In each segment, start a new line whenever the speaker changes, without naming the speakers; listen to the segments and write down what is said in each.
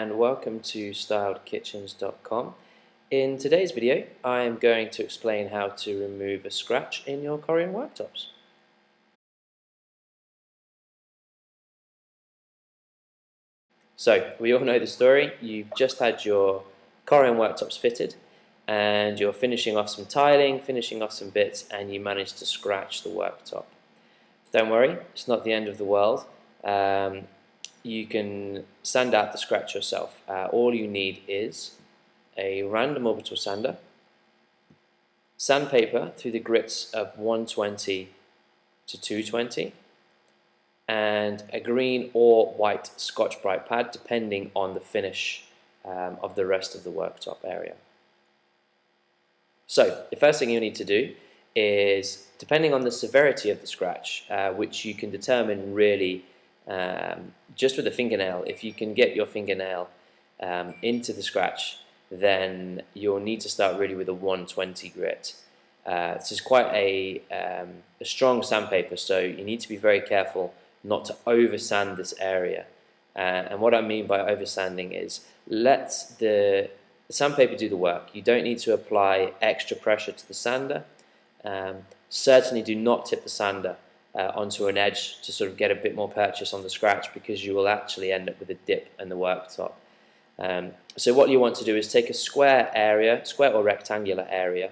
and welcome to styledkitchens.com. In today's video I am going to explain how to remove a scratch in your Corian worktops. So we all know the story. You've just had your Corian worktops fitted and you're finishing off some tiling, finishing off some bits, and you manage to scratch the worktop. Don't worry, it's not the end of the world. You can sand out the scratch yourself. All you need is a random orbital sander, sandpaper through the grits of 120 to 220, and a green or white Scotch-Brite pad depending on the finish of the rest of the worktop area. So the first thing you need to do is, depending on the severity of the scratch, which you can determine really just with a fingernail. If you can get your fingernail into the scratch, then you'll need to start really with a 120 grit. This is quite a strong sandpaper, so you need to be very careful not to over sand this area. And what I mean by over sanding is let the sandpaper do the work. You don't need to apply extra pressure to the sander. Certainly do not tip the sander onto an edge to sort of get a bit more purchase on the scratch, because you will actually end up with a dip in the worktop. So what you want to do is take a square or rectangular area,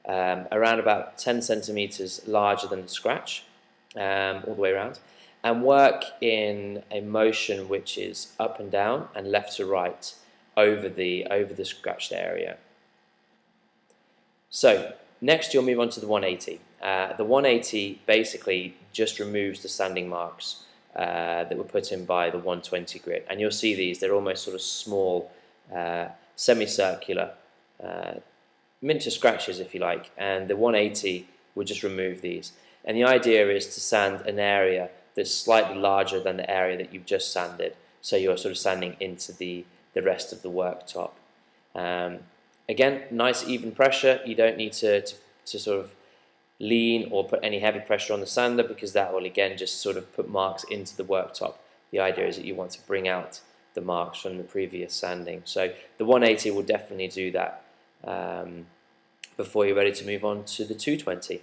around about 10 centimeters larger than the scratch, all the way around, and work in a motion which is up and down and left to right over the scratched area. So next you'll move on to the 180. The 180 basically just removes the sanding marks that were put in by the 120 grit, and you'll see these, they're almost sort of small semicircular miniature scratches, if you like, and the 180 will just remove these. And the idea is to sand an area that's slightly larger than the area that you've just sanded, so you're sort of sanding into the rest of the worktop. Again, nice even pressure. You don't need to sort of lean or put any heavy pressure on the sander, because that will again just sort of put marks into the worktop. The idea is that you want to bring out the marks from the previous sanding. So the 180 will definitely do that before you're ready to move on to the 220.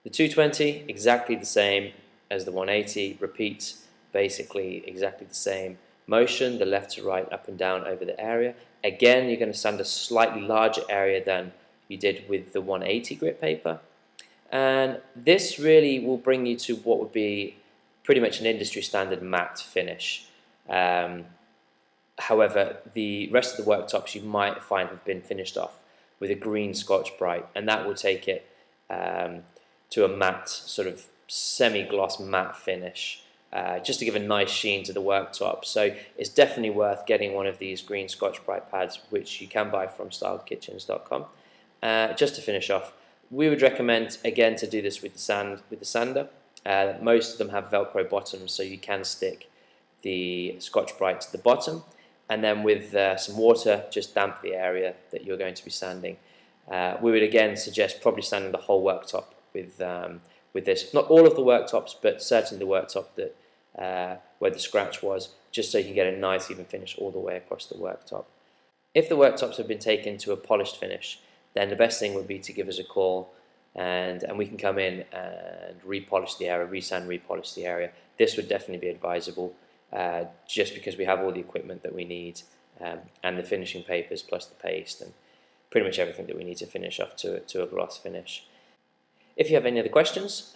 The 220, exactly the same as the 180, repeats basically exactly the same motion, the left to right, up and down over the area. Again, you're going to sand a slightly larger area than you did with the 180 grit paper, and this really will bring you to what would be pretty much an industry standard matte finish. However, the rest of the worktops you might find have been finished off with a green Scotch-Brite, and that will take it to a matte, sort of semi-gloss matte finish, just to give a nice sheen to the worktop. So it's definitely worth getting one of these green Scotch-Brite pads, which you can buy from styledkitchens.com. Just to finish off, we would recommend again to do this with the sander. Most of them have Velcro bottoms, so you can stick the Scotch-Brite to the bottom, and then with some water just damp the area that you're going to be sanding. We would again suggest probably sanding the whole worktop with this. Not all of the worktops, but certainly the worktop that where the scratch was, just so you can get a nice even finish all the way across the worktop. If the worktops have been taken to a polished finish, then the best thing would be to give us a call, and we can come in and repolish the area, repolish the area. This would definitely be advisable, just because we have all the equipment that we need, and the finishing papers plus the paste and pretty much everything that we need to finish off to a gloss finish. If you have any other questions,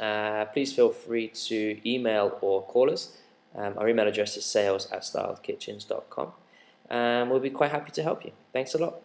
please feel free to email or call us. Our email address is sales@styledkitchens.com, and we'll be quite happy to help you. Thanks a lot.